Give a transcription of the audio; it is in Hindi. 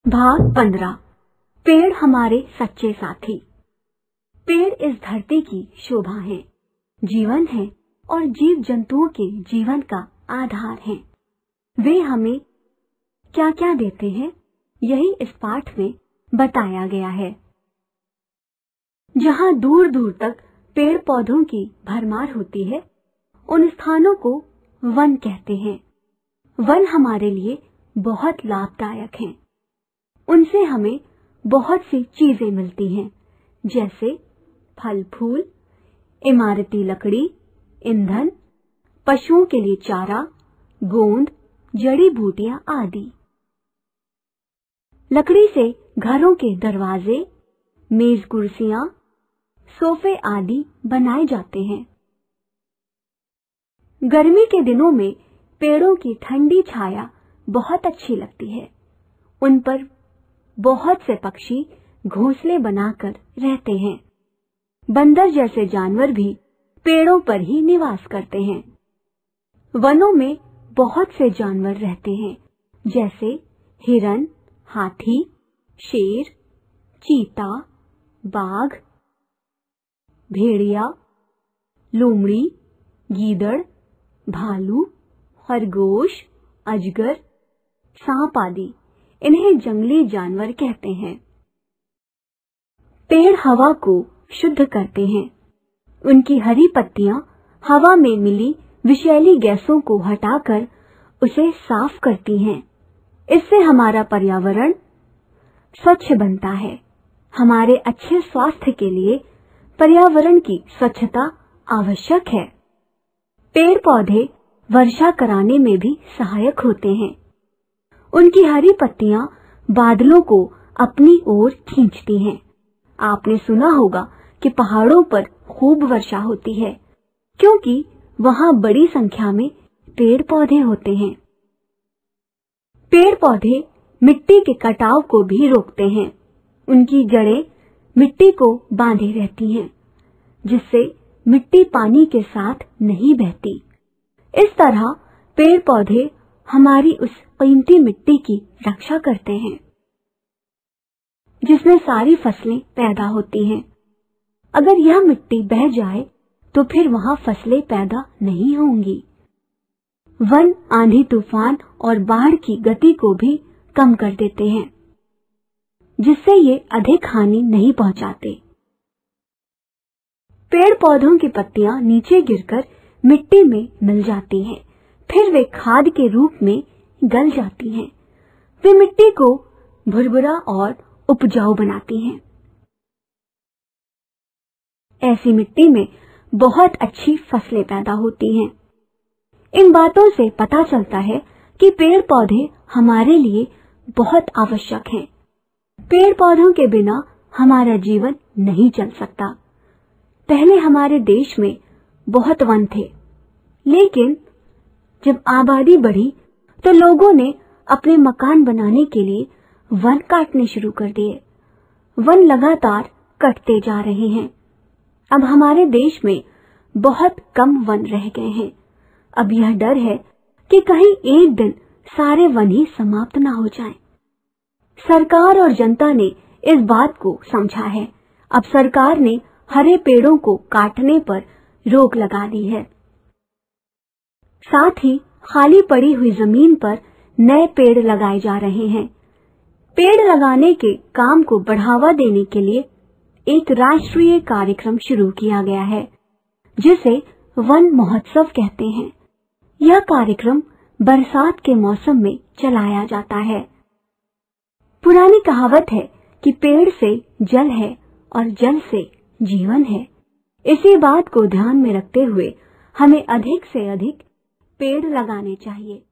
भाग 15। पेड़ हमारे सच्चे साथी। पेड़ इस धरती की शोभा है, जीवन है और जीव जंतुओं के जीवन का आधार हैं। वे हमें क्या क्या देते हैं, यही इस पाठ में बताया गया है। जहाँ दूर दूर तक पेड़ पौधों की भरमार होती है, उन स्थानों को वन कहते हैं। वन हमारे लिए बहुत लाभदायक हैं। उनसे हमें बहुत सी चीजें मिलती हैं, जैसे फल फूल, इमारती लकड़ी, ईंधन, पशुओं के लिए चारा, गोंद, जड़ी बूटियां आदि। लकड़ी से घरों के दरवाजे, मेज कुर्सियां, सोफे आदि बनाए जाते हैं। गर्मी के दिनों में पेड़ों की ठंडी छाया बहुत अच्छी लगती है। उन पर बहुत से पक्षी घोंसले बनाकर रहते हैं। बंदर जैसे जानवर भी पेड़ों पर ही निवास करते हैं। वनों में बहुत से जानवर रहते हैं, जैसे हिरन, हाथी, शेर, चीता, बाघ, भेड़िया, लोमड़ी, गीदड़, भालू, खरगोश, अजगर, सांप आदि। इन्हें जंगली जानवर कहते हैं। पेड़ हवा को शुद्ध करते हैं। उनकी हरी पत्तियां हवा में मिली विषैली गैसों को हटाकर उसे साफ करती हैं। इससे हमारा पर्यावरण स्वच्छ बनता है। हमारे अच्छे स्वास्थ्य के लिए पर्यावरण की स्वच्छता आवश्यक है। पेड़ पौधे वर्षा कराने में भी सहायक होते हैं। उनकी हरी पत्तियां बादलों को अपनी ओर खींचती हैं। आपने सुना होगा कि पहाड़ों पर खूब वर्षा होती है, क्योंकि वहां बड़ी संख्या में पेड़ पौधे होते हैं। पेड़ पौधे मिट्टी के कटाव को भी रोकते हैं। उनकी जड़ें मिट्टी को बांधे रहती हैं, जिससे मिट्टी पानी के साथ नहीं बहती। इस तरह पेड़ पौधे हमारी उस कीमती मिट्टी की रक्षा करते हैं, जिसमें सारी फसलें पैदा होती हैं। अगर यह मिट्टी बह जाए तो फिर वहां फसलें पैदा नहीं होंगी। वन आंधी तूफान और बाढ़ की गति को भी कम कर देते हैं, जिससे ये अधिक हानि नहीं पहुंचाते। पेड़ पौधों की पत्तियां नीचे गिरकर मिट्टी में मिल जाती हैं, फिर वे खाद के रूप में गल जाती हैं। वे मिट्टी को भुरभुरा और उपजाऊ बनाती हैं। ऐसी मिट्टी में बहुत अच्छी फसलें पैदा होती हैं। इन बातों से पता चलता है कि पेड़ पौधे हमारे लिए बहुत आवश्यक हैं। पेड़ पौधों के बिना हमारा जीवन नहीं चल सकता। पहले हमारे देश में बहुत वन थे, लेकिन जब आबादी बढ़ी तो लोगों ने अपने मकान बनाने के लिए वन काटने शुरू कर दिए। वन लगातार कटते जा रहे हैं। अब हमारे देश में बहुत कम वन रह गए हैं। अब यह डर है कि कहीं एक दिन सारे वन ही समाप्त ना हो जाएं। सरकार और जनता ने इस बात को समझा है। अब सरकार ने हरे पेड़ों को काटने पर रोक लगा दी है। साथ ही खाली पड़ी हुई जमीन पर नए पेड़ लगाए जा रहे हैं। पेड़ लगाने के काम को बढ़ावा देने के लिए एक राष्ट्रीय कार्यक्रम शुरू किया गया है, जिसे वन महोत्सव कहते हैं। यह कार्यक्रम बरसात के मौसम में चलाया जाता है। पुरानी कहावत है कि पेड़ से जल है और जल से जीवन है। इसी बात को ध्यान में रखते हुए हमें अधिक से अधिक पेड़ लगाने चाहिए।